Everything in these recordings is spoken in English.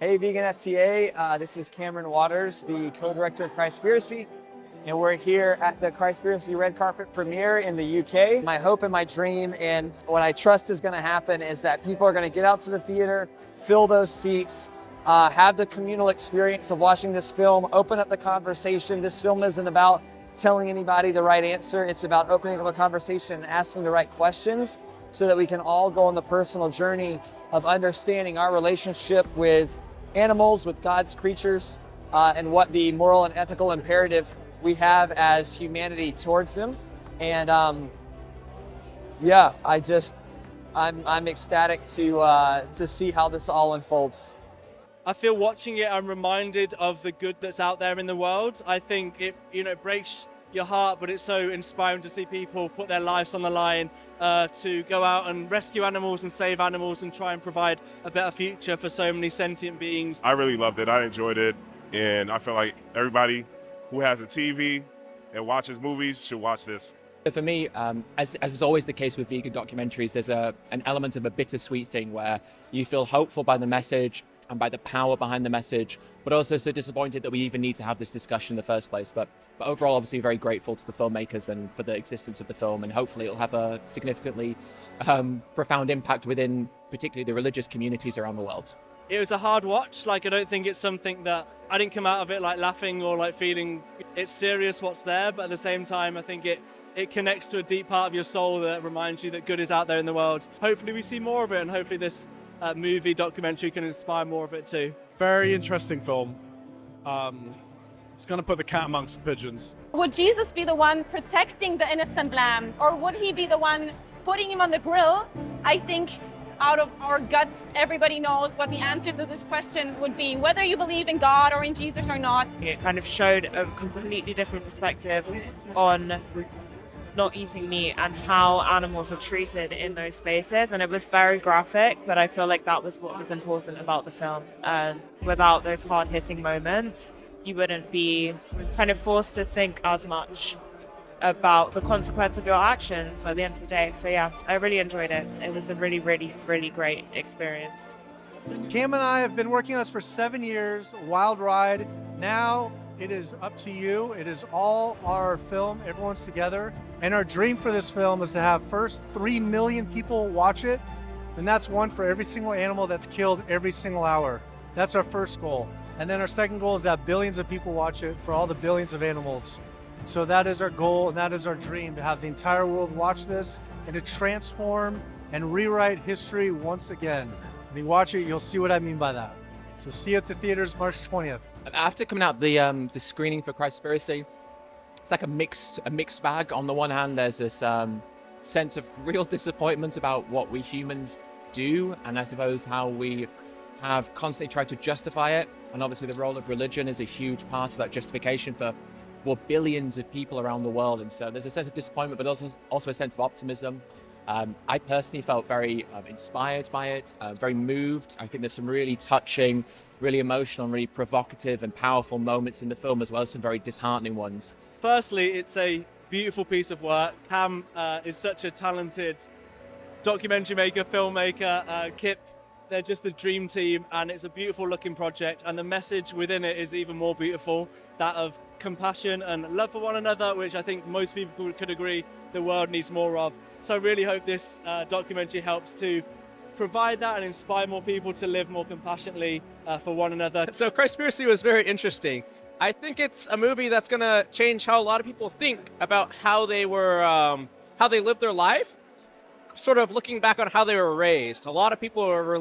Hey, Vegan FTA. This is Cameron Waters, the co-director of Christspiracy, and we're here at the Christspiracy red carpet premiere in the UK. My hope and my dream and what I trust is going to happen is that people are going to get out to the theater, fill those seats, have the communal experience of watching this film, open up the conversation. This film isn't about telling anybody the right answer. It's about opening up a conversation and asking the right questions so that we can all go on the personal journey of understanding our relationship with animals, with God's creatures, and what the moral and ethical imperative we have as humanity towards them. And I'm ecstatic to see how this all unfolds. I feel watching it, I'm reminded of the good that's out there in the world. I think it, breaks your heart, but it's so inspiring to see people put their lives on the line to go out and rescue animals and save animals and try and provide a better future for so many sentient beings. I really loved it. I enjoyed it, and I feel like everybody who has a TV and watches movies should watch this. For me, as is always the case with vegan documentaries, there's an element of a bittersweet thing where you feel hopeful by the message and by the power behind the message, but also so disappointed that we even need to have this discussion in the first place. But overall, obviously very grateful to the filmmakers and for the existence of the film, and hopefully it'll have a significantly profound impact within particularly the religious communities around the world. It was a hard watch. I don't think it's something that I didn't come out of it laughing or feeling it's serious what's there, but at the same time, I think it connects to a deep part of your soul that reminds you that good is out there in the world. Hopefully we see more of it, and hopefully this movie documentary can inspire more of it too. Very interesting film. It's going to put the cat amongst the pigeons. Would Jesus be the one protecting the innocent lamb, or would he be the one putting him on the grill? I think out of our guts, everybody knows what the answer to this question would be, whether you believe in God or in Jesus or not. It kind of showed a completely different perspective on not eating meat and how animals are treated in those spaces, and it was very graphic, but I feel like that was what was important about the film. Without those hard-hitting moments, you wouldn't be kind of forced to think as much about the consequence of your actions at the end of the day. So yeah, I really enjoyed it. It was a really, really, really great experience. Cam and I have been working on this for 7 years, wild ride. Now it is up to you. It is all our film, everyone's together. And our dream for this film is to have first 3 million people watch it. And that's one for every single animal that's killed every single hour. That's our first goal. And then our second goal is to have billions of people watch it for all the billions of animals. So that is our goal, and that is our dream, to have the entire world watch this and to transform and rewrite history once again. When you watch it, you'll see what I mean by that. So see you at the theaters March 20th. After coming out the screening for Christspiracy, it's like a mixed bag. On the one hand, there's this sense of real disappointment about what we humans do, and I suppose how we have constantly tried to justify it. And obviously the role of religion is a huge part of that justification for billions of people around the world. And so there's a sense of disappointment, but also a sense of optimism. I personally felt very inspired by it, very moved. I think there's some really touching, really emotional, and really provocative and powerful moments in the film, as well as some very disheartening ones. Firstly, it's a beautiful piece of work. Cam is such a talented documentary maker, filmmaker. Kip, they're just the dream team, and it's a beautiful looking project, and the message within it is even more beautiful, that of compassion and love for one another, which I think most people could agree the world needs more of. So I really hope this documentary helps to provide that and inspire more people to live more compassionately for one another. So Christspiracy was very interesting. I think it's a movie that's going to change how a lot of people think about how they lived their life, sort of looking back on how they were raised. A lot of people are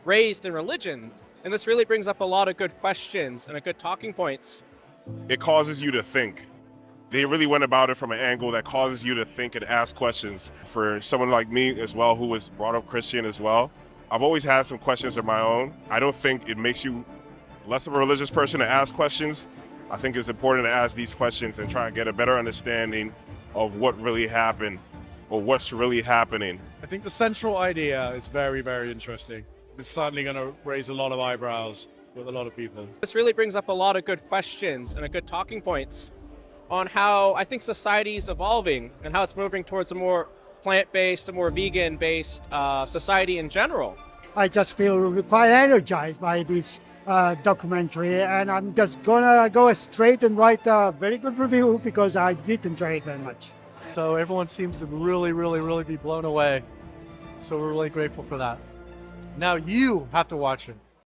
raised in religion, and this really brings up a lot of good questions and good talking points. It causes you to think. They really went about it from an angle that causes you to think and ask questions. For someone like me as well, who was brought up Christian as well, I've always had some questions of my own. I don't think it makes you less of a religious person to ask questions. I think it's important to ask these questions and try and get a better understanding of what really happened or what's really happening. I think the central idea is very, very interesting. It's certainly going to raise a lot of eyebrows with a lot of people. This really brings up a lot of good questions and good talking points on how I think society is evolving and how it's moving towards a more plant-based, a more vegan-based society in general. I just feel quite energized by this documentary, and I'm just gonna go straight and write a very good review because I did enjoy it very much. So everyone seems to really be blown away. So we're really grateful for that. Now you have to watch it.